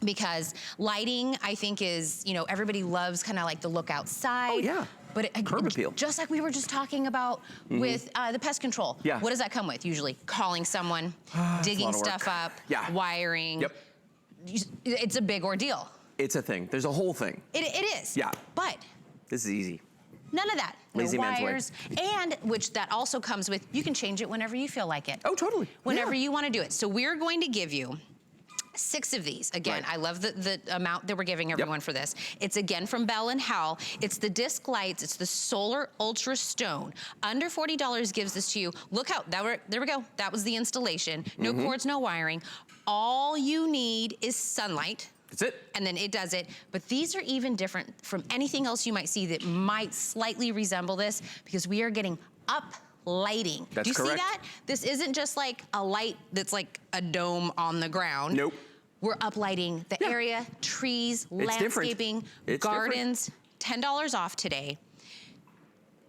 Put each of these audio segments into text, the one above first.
because lighting, I think is, you know, everybody loves kind of like the look outside. Oh yeah. But Curb appeal. Just like we were just talking about with the pest control. Yeah. What does that come with? Usually calling someone, digging stuff up, wiring. Yep. It's a big ordeal. It's a thing. There's a whole thing. It is. Yeah. But this is easy. none of that. Lazy no man's way. wires. And which that also comes with, you can change it whenever you feel like it. Oh, totally. Whenever you want to do it. So we're going to give you 6 of these. Again, I love the amount that we're giving everyone for this. It's again from Bell and Howell. It's the disc lights. It's the Solar Ultra Stone. Under $40 gives this to you. Look how, there we go. That was the installation. No cords, no wiring. All you need is sunlight. That's it. And then it does it. But these are even different from anything else you might see that might slightly resemble this, because we are getting up lighting. That's Do you correct. see that? This isn't just like a light that's like a dome on the ground. Nope. We're uplighting the area, trees, landscaping, gardens. $10 off today.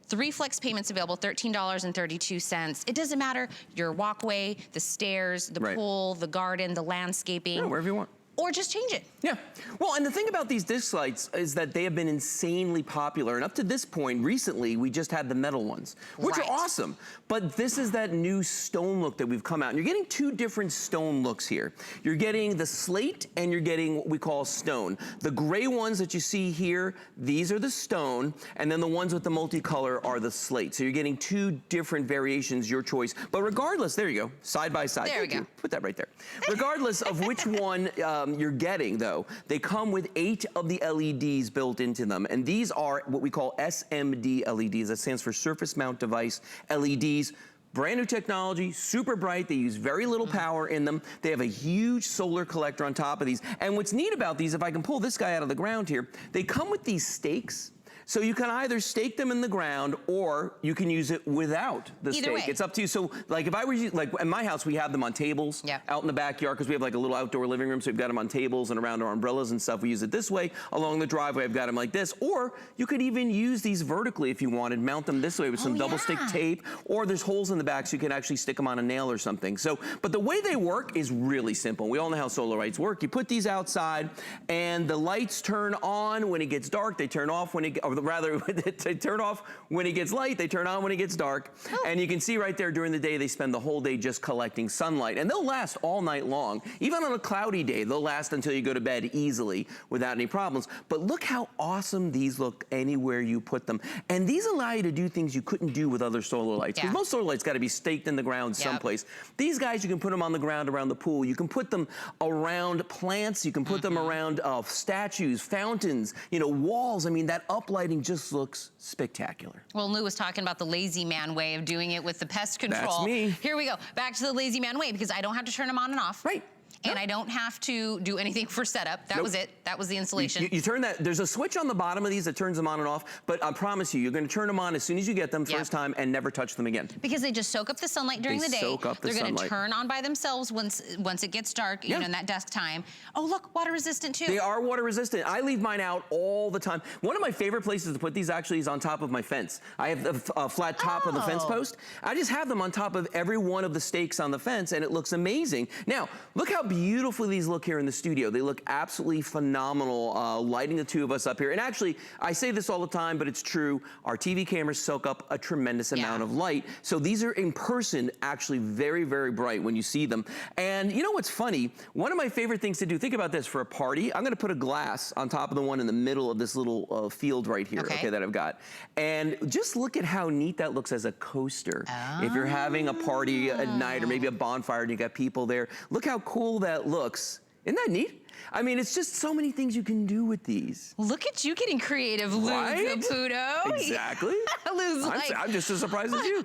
3 flex payments available, $13.32. It doesn't matter, your walkway, the stairs, the pool, the garden, the landscaping. Yeah, wherever you want. Or just change it. Yeah. Well, and the thing about these disc lights is that they have been insanely popular. And up to this point, recently, we just had the metal ones, which are awesome. But this is that new stone look that we've come out. And you're getting 2 different stone looks here. You're getting the slate and you're getting what we call stone. The gray ones that you see here, these are the stone. And then the ones with the multicolor are the slate. So you're getting 2 different variations, your choice. But regardless, there you go, side by side. There we go. Put that right there. Regardless of which one you're getting, though, they come with 8 of the LEDs built into them. And these are what we call SMD LEDs. That stands for Surface Mount Device LEDs. Brand new technology, super bright. They use very little power in them. They have a huge solar collector on top of these. And what's neat about these, if I can pull this guy out of the ground here, they come with these stakes. So you can either stake them in the ground or you can use it without the Either stake. way. It's up to you. So like if I were, like in my house, we have them on tables out in the backyard because we have like a little outdoor living room. So we've got them on tables and around our umbrellas and stuff. We use it this way. Along the driveway, I've got them like this. Or you could even use these vertically if you wanted. Mount them this way with some double stick tape. Or there's holes in the back so you can actually stick them on a nail or something. So, but the way they work is really simple. We all know how solar lights work. You put these outside and the lights turn on when it gets dark. They turn off when it, or rather, they turn off when it gets light, they turn on when it gets dark. And you can see right there during the day, they spend the whole day just collecting sunlight. And they'll last all night long. Even on a cloudy day, they'll last until you go to bed easily without any problems. But look how awesome these look anywhere you put them. And these allow you to do things you couldn't do with other solar lights. Because most solar lights got to be staked in the ground someplace. These guys, you can put them on the ground around the pool. You can put them around plants. You can put them around statues, fountains, you know, walls. I mean, that uplighting just looks spectacular. Well, Lou was talking about the lazy man way of doing it with the pest control. That's me. Here we go. Back to the lazy man way, because I don't have to turn them on and off. Right. And I don't have to do anything for setup. That was it. That was the installation. You turn that, there's a switch on the bottom of these that turns them on and off, but I promise you, you're gonna turn them on as soon as you get them first time and never touch them again. Because they just soak up the sunlight during the day. Soak up the They're gonna sunlight. turn on by themselves once it gets dark, you know, in that dusk time. Oh, look, water resistant too. They are water resistant. I leave mine out all the time. One of my favorite places to put these actually is on top of my fence. I have the flat top of the fence post. I just have them on top of every one of the stakes on the fence and it looks amazing. Now, look how beautifully these look here in the studio. They look absolutely phenomenal, lighting the 2 of us up here. And actually, I say this all the time, but it's true. Our TV cameras soak up a tremendous amount of light. So these are in person actually very, very bright when you see them. And you know what's funny? One of my favorite things to do, think about this, for a party, I'm gonna put a glass on top of the one in the middle of this little field right here, that I've got. And just look at how neat that looks as a coaster. If you're having a party at night or maybe a bonfire and you got people there, look how cool that looks. Isn't that neat? I mean, it's just so many things you can do with these. Look at you getting creative, Lou Caputo. Exactly. Lou's like, I'm just as surprised as you.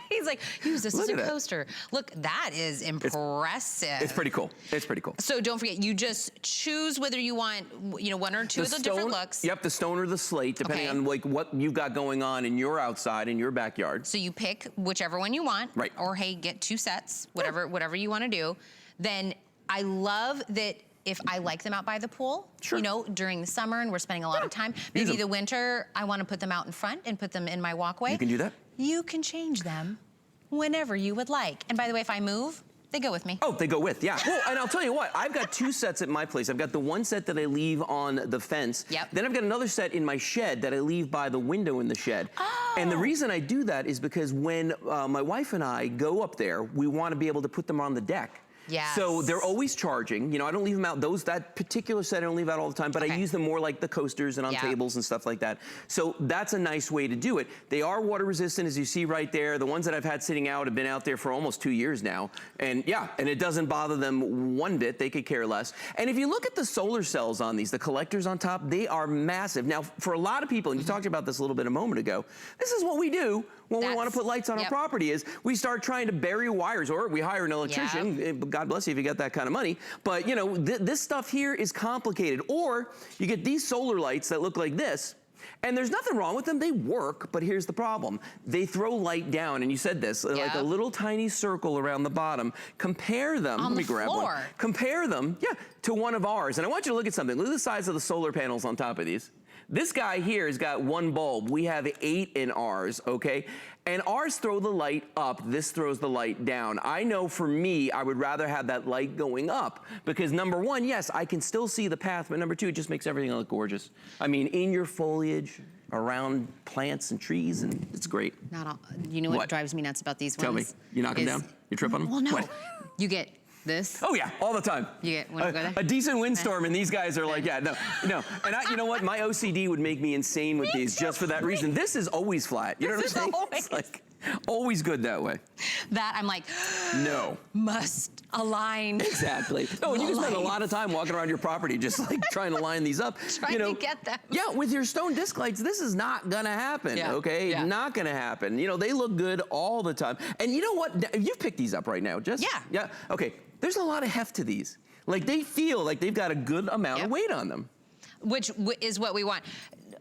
He's like, use this as a coaster. Look, that is impressive. It's pretty cool. It's pretty cool. So don't forget, you just choose whether you want, you know, 1 or 2 of the different looks. Yep, the stone or the slate, depending on like what you've got going on in your outside, in your backyard. So you pick whichever one you want. Right. Or hey, get 2 sets, whatever you want to do. Then I love that if I like them out by the pool, you know, during the summer and we're spending a lot of time, maybe the winter, I want to put them out in front and put them in my walkway. You can do that. You can change them whenever you would like. And by the way, if I move, They go with me. Oh, they go with, yeah. Well, and I'll tell you what, I've got 2 sets at my place. I've got the one set that I leave on the fence. Yep. Then I've got another set in my shed that I leave by the window in the shed. Oh. And the reason I do that is because when my wife and I go up there, we want to be able to put them on the deck. Yes. So they're always charging. You know, I don't leave them out. That particular set I don't leave out all the time, but I use them more like the coasters and on tables and stuff like that. So that's a nice way to do it. They are water resistant, as you see right there. The ones that I've had sitting out have been out there for almost 2 years now. And yeah, and it doesn't bother them one bit. They could care less. And if you look at the solar cells on these, the collectors on top, they are massive. Now, for a lot of people, and you talked about this a little bit a moment ago, this is what we do when we want to put lights on our property is we start trying to bury wires, or we hire an electrician. God bless you if you got that kind of money. But you know, this stuff here is complicated. Or you get these solar lights that look like this, and there's nothing wrong with them. They work, but here's the problem. They throw light down, and you said this, like a little tiny circle around the bottom. Compare them, on let me the grab floor. one. Compare them, to one of ours. And I want you to look at something. Look at the size of the solar panels on top of these. This guy here has got 1 bulb. We have 8 in ours, okay? And ours throw the light up. This throws the light down. I know for me, I would rather have that light going up because number 1, yes, I can still see the path, but number 2, it just makes everything look gorgeous. I mean, in your foliage, around plants and trees, and it's great. Not all. You know what drives me nuts about these ones? Tell me. You knock them down? You trip on them? Well, no. What? You get this. Oh yeah, all the time. You get when you go there? A decent windstorm, and these guys are like, no. And you know what? My OCD would make me insane with these just for that reason. This is always flat. You know what I'm saying? It's like always good that way. That I'm like, no. Must align. Exactly. No, and you can spend a lot of time walking around your property just like trying to line these up. Trying to get them. Yeah, with your stone disc lights, this is not gonna happen, okay? Yeah. Not gonna happen. You know, they look good all the time. And you know what? You've picked these up right now, Jess? Yeah. Yeah, okay. There's a lot of heft to these. Like they feel like they've got a good amount of weight on them. Which is what we want.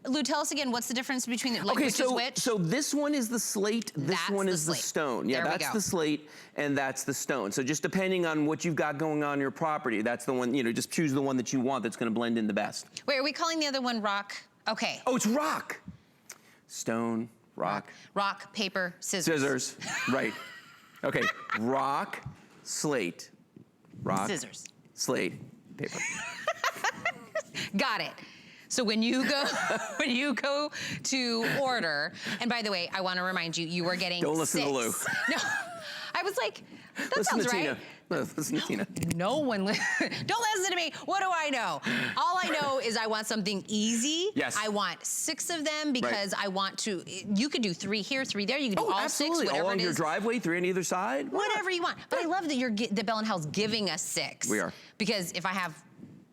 Lou, tell us again, what's the difference between which is which? So this one is the slate, this one is the stone. Yeah, that's the slate and that's the stone. So just depending on what you've got going on in your property, that's the one, just choose the one that you want that's gonna blend in the best. Wait, are we calling the other one rock? Okay. Oh, it's rock. Stone, rock. Rock, paper, scissors. Scissors, right. Okay, rock, slate. Rock, scissors, slate, paper. Got it. So when you go to order, and by the way, I want to remind you, you are getting 6. Don't listen to Lou. No, I was like, that listen sounds to right. Tina. Listen to Tina. No one, don't listen to me. What do I know? All I know is I want something easy. Yes. I want 6 of them because I want to, you could do 3 here, 3 there. You could do all absolutely. 6, whatever all on it is. your driveway, 3 on either side. Whatever you want. But I love that that Bell & Howell's giving us 6. We are. Because if I have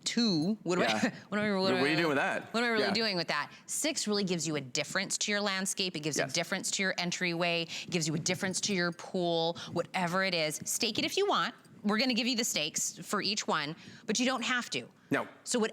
2, what are you doing with that? What am I really doing with that? 6 really gives you a difference to your landscape. It gives a difference to your entryway. It gives you a difference to your pool, whatever it is. Stake it if you want. We're gonna give you the stakes for each one, but you don't have to. No. So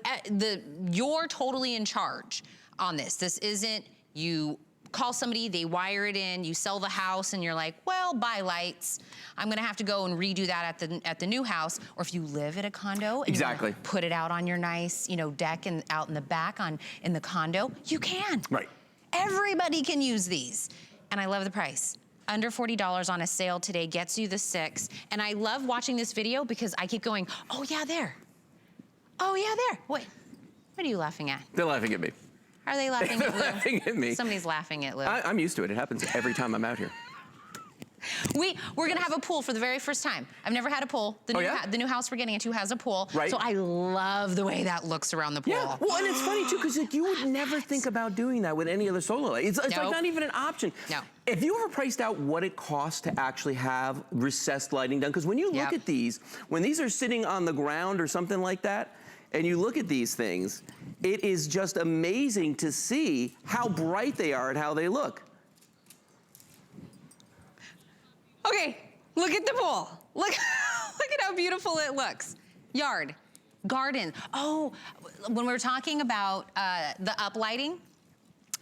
you're totally in charge on this. This isn't you call somebody, they wire it in, you sell the house, and you're like, well, buy lights. I'm gonna have to go and redo that at the new house. Or if you live at a condo and you put it out on your nice, deck and out in the back in the condo, you can. Right. Everybody can use these. And I love the price. Under $40 on a sale today gets you the 6. And I love watching this video because I keep going, oh yeah, there. Oh yeah, there. Wait, what are you laughing at? They're laughing at me. Are they laughing at Lou? They're laughing at me. Somebody's laughing at Lou. I'm used to it. It happens every time I'm out here. We're gonna have a pool for the very first time. I've never had a pool. The new house we're getting into has a pool. Right. So I love the way that looks around the pool. Yeah, well, and it's funny too, because you would never think about doing that with any other solar light. It's like not even an option. No. If you ever priced out what it costs to actually have recessed lighting done, because when you look at these, when these are sitting on the ground or something like that, and you look at these things, it is just amazing to see how bright they are and how they look. Okay, look at the pool. Look at how beautiful it looks. Yard, garden. Oh, when we were talking about the uplighting,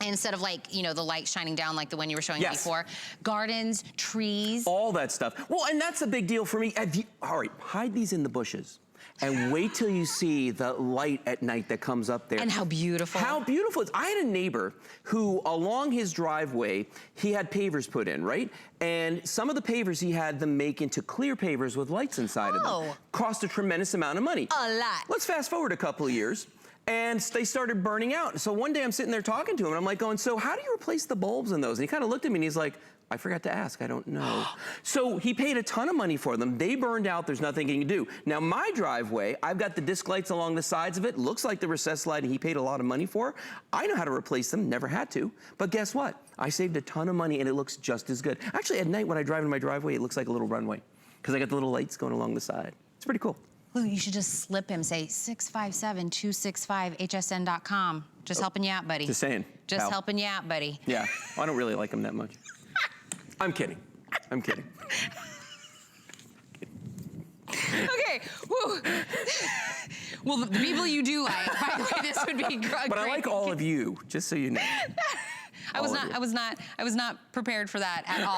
instead of the light shining down like the one you were showing me before, gardens, trees. All that stuff. Well, and that's a big deal for me. All right, hide these in the bushes. And wait till you see the light at night that comes up there. And how beautiful. How beautiful. I had a neighbor who, along his driveway, he had pavers put in, right? And some of the pavers he had them make into clear pavers with lights inside of them. Cost a tremendous amount of money. A lot. Let's fast forward a couple of years. And they started burning out. So one day I'm sitting there talking to him, and I'm like going, so how do you replace the bulbs in those? And he kind of looked at me and he's like, I forgot to ask, I don't know. So he paid a ton of money for them. They burned out, there's nothing he can do. Now my driveway, I've got the disc lights along the sides of it. Looks like the recessed lighting he paid a lot of money for. I know how to replace them, never had to. But guess what? I saved a ton of money and it looks just as good. Actually, at night when I drive in my driveway, it looks like a little runway because I got the little lights going along the side. It's pretty cool. Ooh, you should just slip him, say 657-265-hsn.com. Just helping you out, buddy. Just saying. Just helping you out, buddy. Yeah, I don't really like him that much. I'm kidding. I'm kidding. Okay, woo. Well, the people you do like, by the way, this would be great. But I like all of you, just so you know. I was not prepared for that at all.